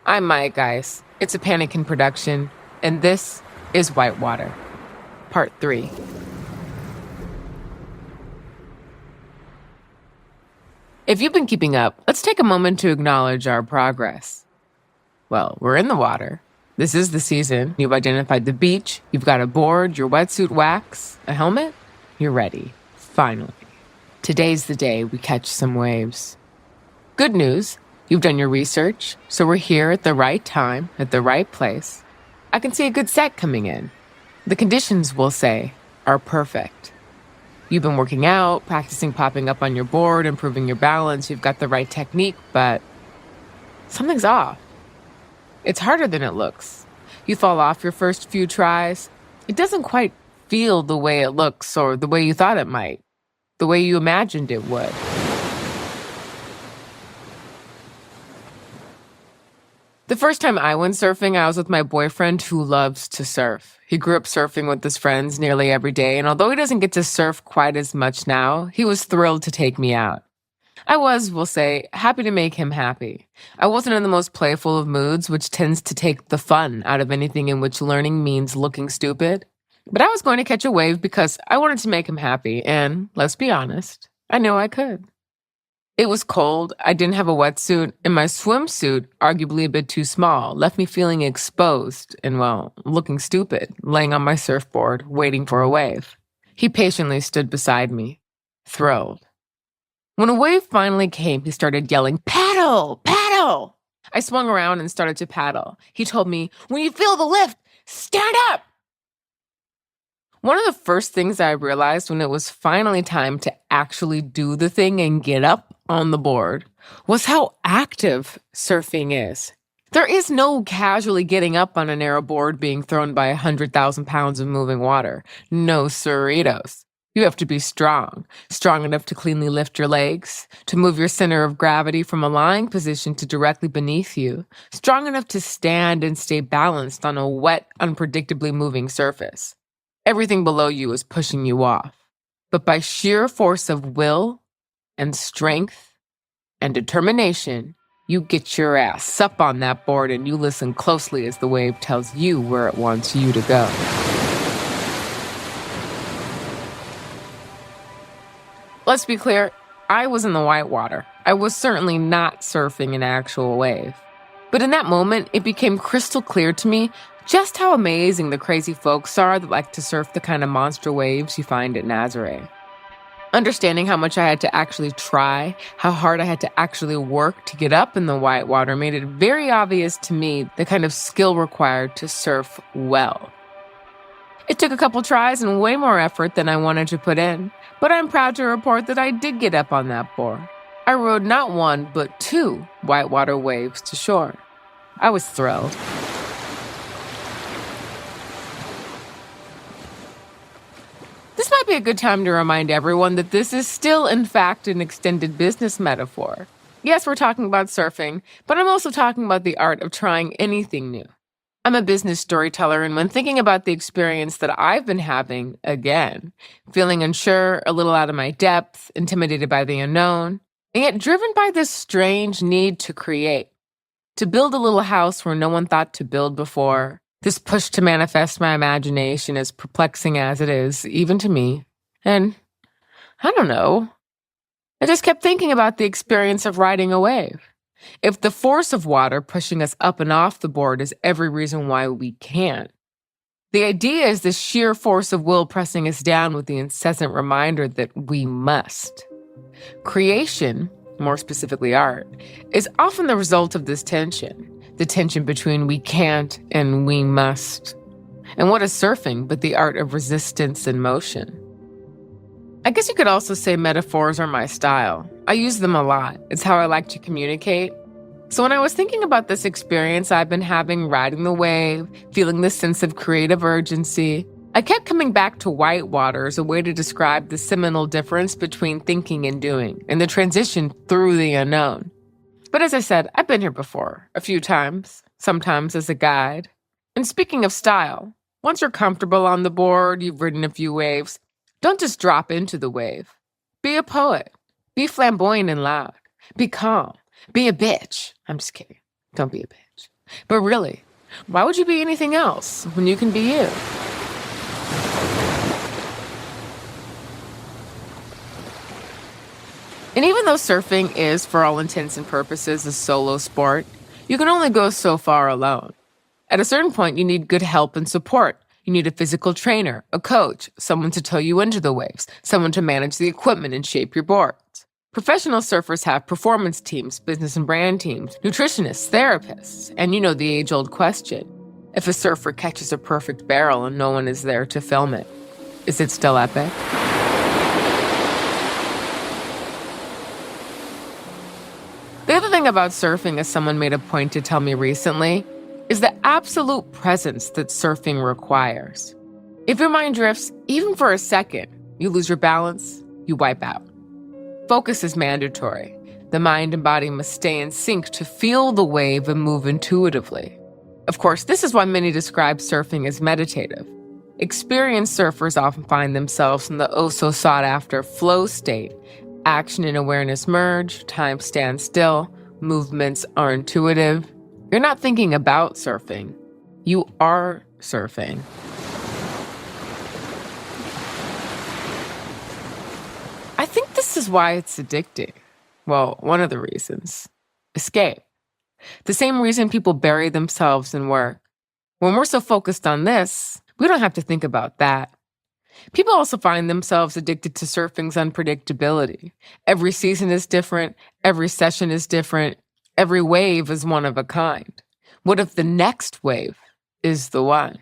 I'm Maya Guice. It's a Panakin production, and this is Whitewater, Part 3. If you've been keeping up, let's take a moment to acknowledge our progress. Well, we're in the water. This is the season. You've identified the beach, you've got a board, your wetsuit wax, a helmet. You're ready. Finally. Today's the day we catch some waves. Good news, you've done your research, so we're here at the right time, at the right place. I can see a good set coming in. The conditions, we'll say, are perfect. You've been working out, practicing popping up on your board, improving your balance, you've got the right technique, but something's off. It's harder than it looks. You fall off your first few tries. It doesn't quite feel the way it looks or the way you thought it might, the way you imagined it would. The first time I went surfing, I was with my boyfriend who loves to surf. He grew up surfing with his friends nearly every day, and although he doesn't get to surf quite as much now, he was thrilled to take me out. I was, we'll say, happy to make him happy. I wasn't in the most playful of moods, which tends to take the fun out of anything in which learning means looking stupid. But I was going to catch a wave because I wanted to make him happy, and let's be honest, I knew I could. It was cold, I didn't have a wetsuit, and my swimsuit, arguably a bit too small, left me feeling exposed and, well, looking stupid, laying on my surfboard, waiting for a wave. He patiently stood beside me, thrilled. When a wave finally came, he started yelling, "Paddle! Paddle!" I swung around and started to paddle. He told me, "When you feel the lift, stand up!" One of the first things I realized when it was finally time to actually do the thing and get up on the board was how active surfing is. There is no casually getting up on a narrow board being thrown by 100,000 pounds of moving water. No sirritos. You have to be strong enough to cleanly lift your legs, to move your center of gravity from a lying position to directly beneath you, strong enough to stand and stay balanced on a wet, unpredictably moving surface. Everything below you is pushing you off. But by sheer force of will and strength and determination, you get your ass up on that board and you listen closely as the wave tells you where it wants you to go. Let's be clear, I was in the whitewater. I was certainly not surfing an actual wave. But in that moment, it became crystal clear to me just how amazing the crazy folks are that like to surf the kind of monster waves you find at Nazaré. Understanding how much I had to actually try, how hard I had to actually work to get up in the whitewater made it very obvious to me the kind of skill required to surf well. It took a couple tries and way more effort than I wanted to put in, but I'm proud to report that I did get up on that board. I rode not one, but 2 whitewater waves to shore. I was thrilled. This might be a good time to remind everyone that this is still, in fact, an extended business metaphor. Yes, we're talking about surfing, but I'm also talking about the art of trying anything new. I'm a business storyteller, and when thinking about the experience that I've been having, again, feeling unsure, a little out of my depth, intimidated by the unknown, and yet driven by this strange need to create, to build a little house where no one thought to build before, this push to manifest my imagination, as perplexing as it is, even to me. And I don't know. I just kept thinking about the experience of riding a wave. If the force of water pushing us up and off the board is every reason why we can't, the idea is the sheer force of will pressing us down with the incessant reminder that we must. Creation, more specifically art, is often the result of this tension. The tension between we can't and we must. And what is surfing but the art of resistance and motion? I guess you could also say metaphors are my style. I use them a lot. It's how I like to communicate. So when I was thinking about this experience I've been having riding the wave, feeling this sense of creative urgency, I kept coming back to whitewater as a way to describe the seminal difference between thinking and doing, and the transition through the unknown. But as I said, I've been here before, a few times, sometimes as a guide. And speaking of style, once you're comfortable on the board, you've ridden a few waves, don't just drop into the wave. Be a poet. Be flamboyant and loud. Be calm. Be a bitch. I'm just kidding. Don't be a bitch. But really, why would you be anything else when you can be you? And even though surfing is, for all intents and purposes, a solo sport, you can only go so far alone. At a certain point, you need good help and support. You need a physical trainer, a coach, someone to tow you into the waves, someone to manage the equipment and shape your boards. Professional surfers have performance teams, business and brand teams, nutritionists, therapists, and you know the age-old question. If a surfer catches a perfect barrel and no one is there to film it, is it still epic? The other thing about surfing, as someone made a point to tell me recently, is the absolute presence that surfing requires. If your mind drifts, even for a second, you lose your balance, you wipe out. Focus is mandatory. The mind and body must stay in sync to feel the wave and move intuitively. Of course, this is why many describe surfing as meditative. Experienced surfers often find themselves in the oh-so-sought-after flow state. Action and awareness merge, time stands still, movements are intuitive. You're not thinking about surfing. You are surfing. I think this is why it's addicting. Well, one of the reasons. Escape. The same reason people bury themselves in work. When we're so focused on this, we don't have to think about that. People also find themselves addicted to surfing's unpredictability. Every season is different. Every session is different. Every wave is one of a kind. What if the next wave is the one?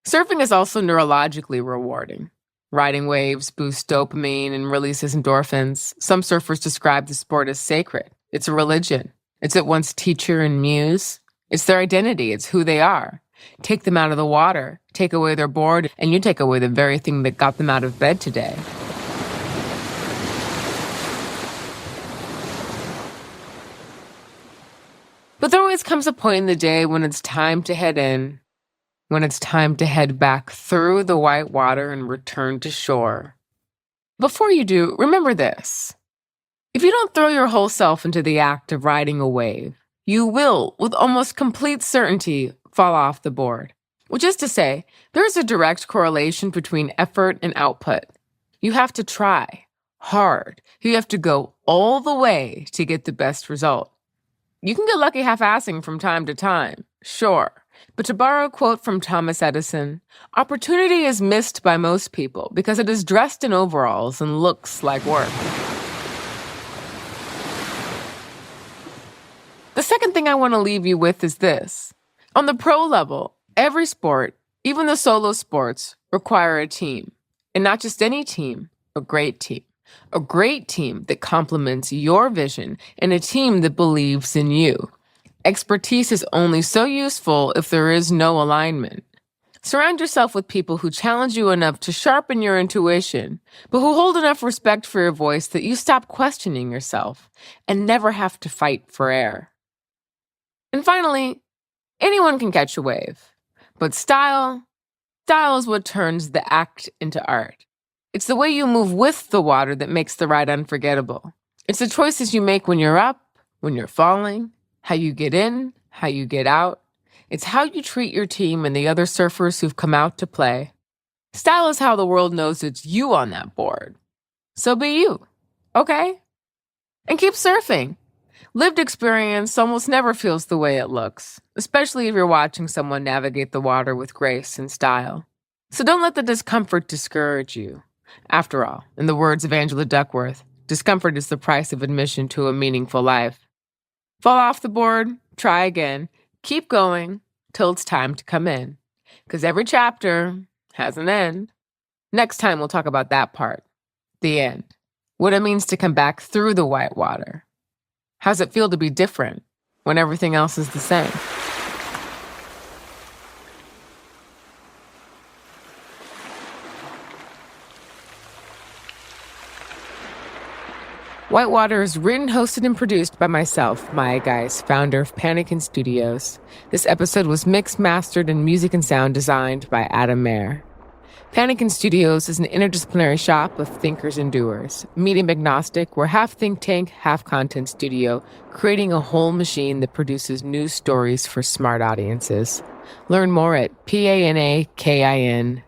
Surfing is also neurologically rewarding. Riding waves boosts dopamine and releases endorphins. Some surfers describe the sport as sacred. It's a religion. It's at once teacher and muse. It's their identity. It's who they are. Take them out of the water, take away their board, and you take away the very thing that got them out of bed today. But there always comes a point in the day when it's time to head in, when it's time to head back through the white water and return to shore. Before you do, remember this. If you don't throw your whole self into the act of riding a wave, you will, with almost complete certainty, fall off the board. Which is to say, there is a direct correlation between effort and output. You have to try hard. You have to go all the way to get the best result. You can get lucky half-assing from time to time, sure. But to borrow a quote from Thomas Edison, opportunity is missed by most people because it is dressed in overalls and looks like work. The second thing I want to leave you with is this. On the pro level, every sport, even the solo sports, require a team. And not just any team, a great team. A great team that complements your vision and a team that believes in you. Expertise is only so useful if there is no alignment. Surround yourself with people who challenge you enough to sharpen your intuition, but who hold enough respect for your voice that you stop questioning yourself and never have to fight for air. And finally, anyone can catch a wave, but style is what turns the act into art. It's the way you move with the water that makes the ride unforgettable. It's the choices you make when you're up, when you're falling, how you get in, how you get out. It's how you treat your team and the other surfers who've come out to play. Style is how the world knows it's you on that board. So be you, okay? And keep surfing. Lived experience almost never feels the way it looks, especially if you're watching someone navigate the water with grace and style. So don't let the discomfort discourage you. After all, in the words of Angela Duckworth, discomfort is the price of admission to a meaningful life. Fall off the board, try again, keep going till it's time to come in. Because every chapter has an end. Next time we'll talk about that part, the end. What it means to come back through the white water. How's it feel to be different when everything else is the same? Whitewater is written, hosted, and produced by myself, Maya Guice, founder of Panakin Studios. This episode was mixed, mastered, and music and sound designed by Adam Mehr. Panakin Studios is an interdisciplinary shop of thinkers and doers. Medium agnostic, we're half think tank, half content studio, creating a whole machine that produces news stories for smart audiences. Learn more at panakin.co.